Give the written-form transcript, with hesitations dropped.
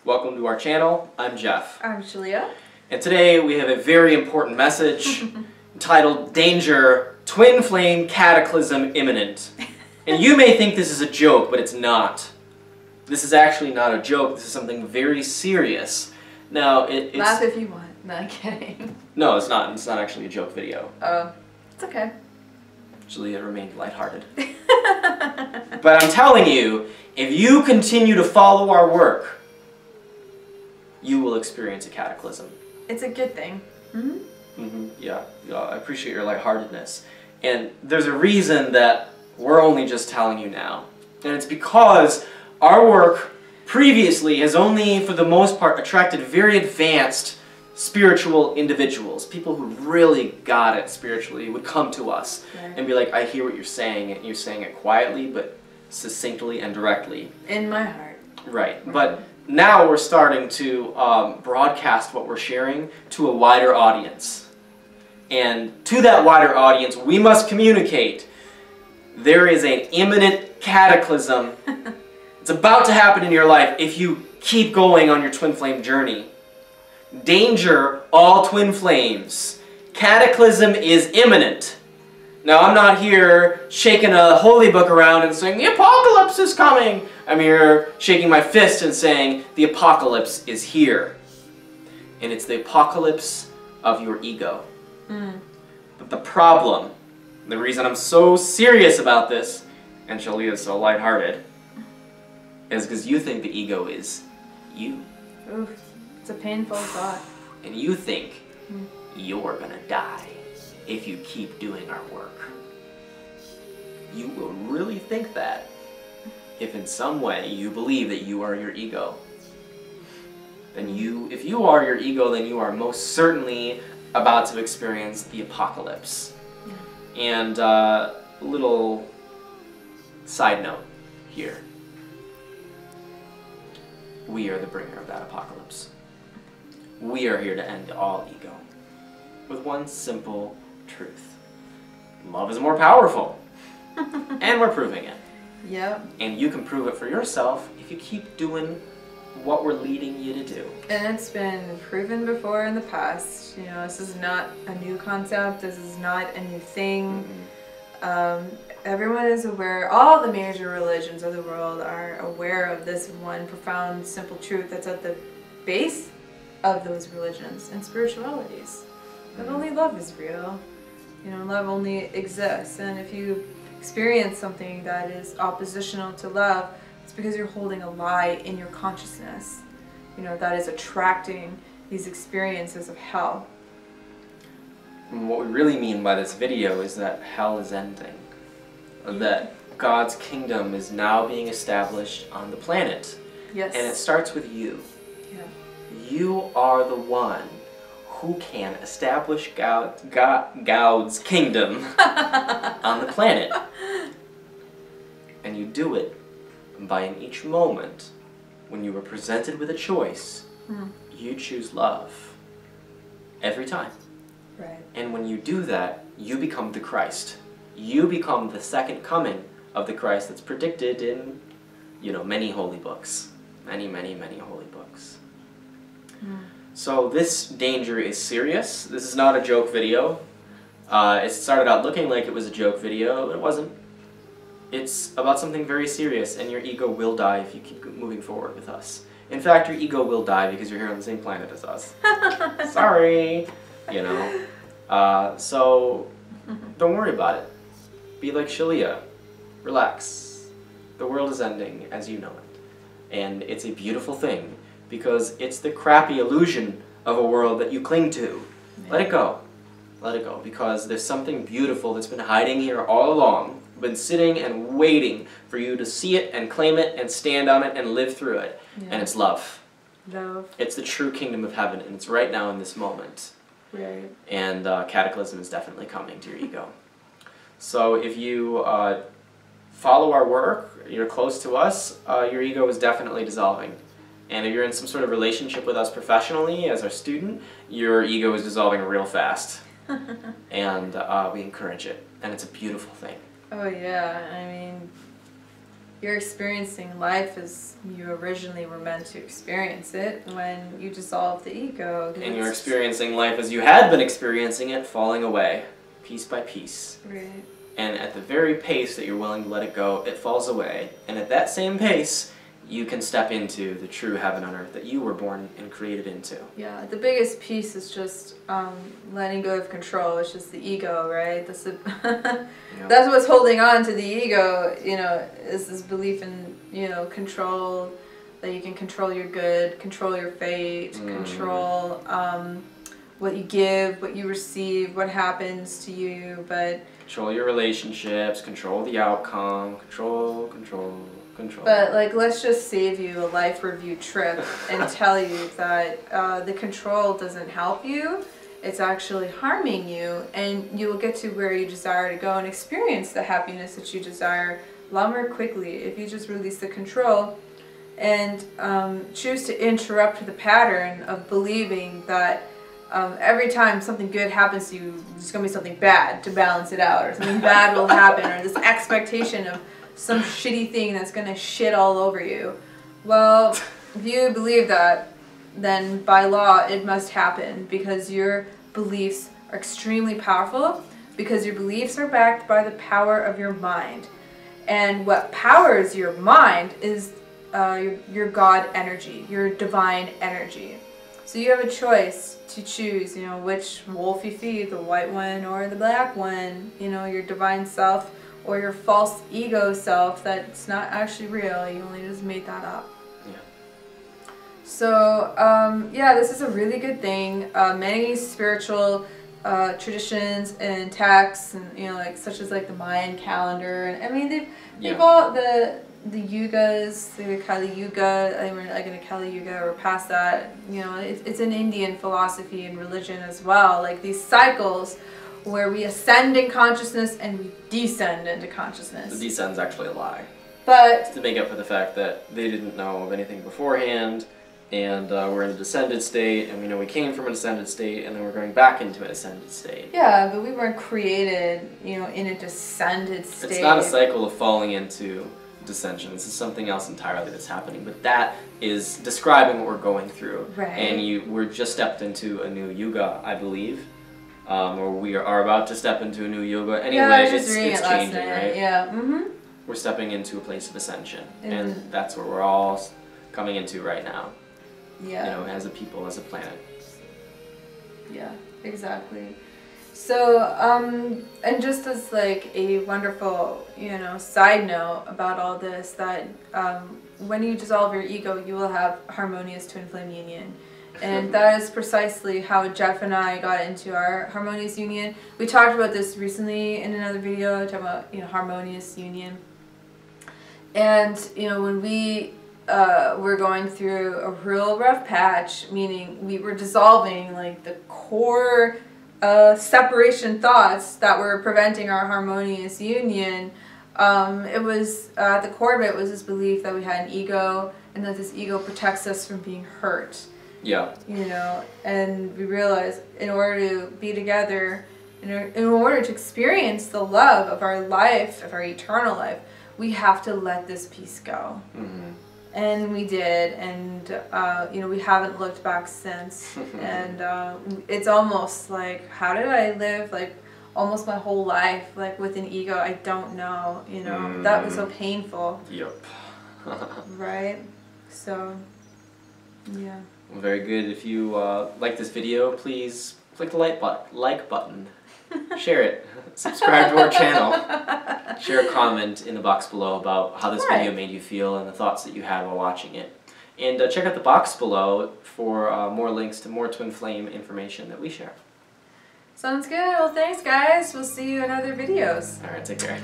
Welcome to our channel. I'm Jeff. I'm Shaleia. And today we have a very important message entitled Danger, Twin Flame Cataclysm Imminent. And you may think this is a joke, but it's not. This is actually not a joke. This is something very serious. Now, it's... Laugh if you want. No, I'm kidding. No, it's not. It's not actually a joke video. Oh, it's okay. Shaleia remained lighthearted. But I'm telling you, if you continue to follow our work, you will experience a cataclysm. It's a good thing. Yeah, I appreciate your lightheartedness. And there's a reason that we're only just telling you now. And it's because our work previously has only, for the most part, attracted very advanced spiritual individuals. People who really got it spiritually would come to us and be like, I hear what you're saying, and you're saying it quietly, but succinctly and directly. In my heart. Right. But now we're starting to broadcast what we're sharing to a wider audience. And to that wider audience, we must communicate. There is an imminent cataclysm. It's about to happen in your life if you keep going on your twin flame journey. Danger, all twin flames. Cataclysm is imminent. Now, I'm not here shaking a holy book around and saying, the apocalypse is coming. I'm here shaking my fist and saying, the apocalypse is here. And it's the apocalypse of your ego. But the problem, the reason I'm so serious about this, and Shaleia is so lighthearted, is because you think the ego is you. Oof, it's a painful thought. And you think you're gonna die if you keep doing our work. You will really think that if in some way you believe that you are your ego. Then if you are your ego, then you are most certainly about to experience the apocalypse. And a little side note here. We are the bringer of that apocalypse. We are here to end all ego with one simple truth. Love is more powerful. And we're proving it. Yep. And you can prove it for yourself if you keep doing what we're leading you to do. And it's been proven before in the past. You know, this is not a new concept. This is not a new thing. Everyone is aware, all the major religions of the world are aware of this one profound, simple truth that's at the base of those religions and spiritualities. That only love is real. You know, love only exists. And if you experience something that is oppositional to love, it's because you're holding a lie in your consciousness. You know, that is attracting these experiences of hell. And what we really mean by this video is that hell is ending. That God's kingdom is now being established on the planet. Yes. And it starts with you. Yeah. You are the one who can establish God's kingdom on the planet. And you do it by in each moment, when you are presented with a choice, you choose love. Every time. Right. And when you do that, you become the Christ. You become the second coming of the Christ that's predicted in, you know, many holy books. Many, many, many holy books. So this danger is serious. This is not a joke video. It started out looking like it was a joke video. It wasn't. It's about something very serious, and your ego will die if you keep moving forward with us. In fact, your ego will die because you're here on the same planet as us. Sorry. You know. So don't worry about it. Be like Shaleia. Relax. The world is ending as you know it. And it's a beautiful thing because it's the crappy illusion of a world that you cling to. Let it go. Let it go, because there's something beautiful that's been hiding here all along, been sitting and waiting for you to see it and claim it and stand on it and live through it. And it's love. Love. It's the true kingdom of heaven, and it's right now in this moment. Right. And Cataclysm is definitely coming to your ego. So if you follow our work, you're close to us, your ego is definitely dissolving. And if you're in some sort of relationship with us professionally as our student, your ego is dissolving real fast. And we encourage it. And it's a beautiful thing. Oh yeah, I mean, you're experiencing life as you originally were meant to experience it when you dissolve the ego. And you're experiencing life as you had been experiencing it, falling away, piece by piece. Right. And at the very pace that you're willing to let it go, it falls away. And at that same pace, you can step into the true heaven on earth that you were born and created into. Yeah, the biggest piece is just letting go of control, which is the ego, right? That's that's what's holding on to the ego, you know, is this belief in, you know, control, that you can control your good, control your fate, control what you give, what you receive, what happens to you, but... Control your relationships, control the outcome, control. But, like, let's just save you a life review trip and tell you that the control doesn't help you. It's actually harming you, and you will get to where you desire to go and experience the happiness that you desire a lot more quickly if you just release the control and choose to interrupt the pattern of believing that every time something good happens to you, there's going to be something bad to balance it out, or something bad will happen, or this expectation of some shitty thing that's going to shit all over you. Well, if you believe that, then by law it must happen, because your beliefs are extremely powerful, because your beliefs are backed by the power of your mind. And what powers your mind is your God energy, your divine energy. So you have a choice to choose, you know, which wolf you feed, the white one or the black one, you know, your divine self or your false ego self that's not actually real, you only just made that up. Yeah. So, yeah, this is a really good thing. Many spiritual traditions and texts, and, you know, like, such as, like, the Mayan calendar, and I mean, they've all, the yugas, the Kali Yuga, I mean, we're like in a Kali Yuga or past that, you know, it's an Indian philosophy and religion as well, like these cycles where we ascend in consciousness and we descend into consciousness. The descend's actually a lie. But to make up for the fact that they didn't know of anything beforehand, and we're in a descended state, and we know we came from a descended state, and then we're going back into an ascended state. Yeah, but we weren't created, you know, in a descended state. It's not a cycle of falling into dissension. This is something else entirely that's happening, but that is describing what we're going through. Right. And we're just stepped into a new yuga, I believe. Or we are about to step into a new yuga. Anyway, yeah, I was just it's reading it last changing, night. right? Yeah. Mm-hmm. We're stepping into a place of ascension, and that's where we're all coming into right now. Yeah. You know, as a people, as a planet. Yeah, exactly. So, and just as like a wonderful, you know, side note about all this, that when you dissolve your ego, you will have harmonious twin flame union. And that is precisely how Jeff and I got into our harmonious union. We talked about this recently in another video, talking about, you know, harmonious union. And, you know, when we were going through a real rough patch, meaning we were dissolving like the core separation thoughts that were preventing our harmonious union, it was, at the core of it was this belief that we had an ego, and that this ego protects us from being hurt. Yeah. You know, and we realized in order to be together, in order to experience the love of our life, of our eternal life, we have to let this piece go. Mm-hmm. And we did, and you know, we haven't looked back since. And it's almost like, how did I live like almost my whole life like with an ego? I don't know. You know, that was so painful. Yep. Right. So, yeah. Well, very good. If you like this video, please click the like button, share it, subscribe to our channel, share a comment in the box below about how this video made you feel and the thoughts that you had while watching it. And check out the box below for more links to more twin flame information that we share. Sounds good. Well, thanks guys. We'll see you in other videos. Alright, take care.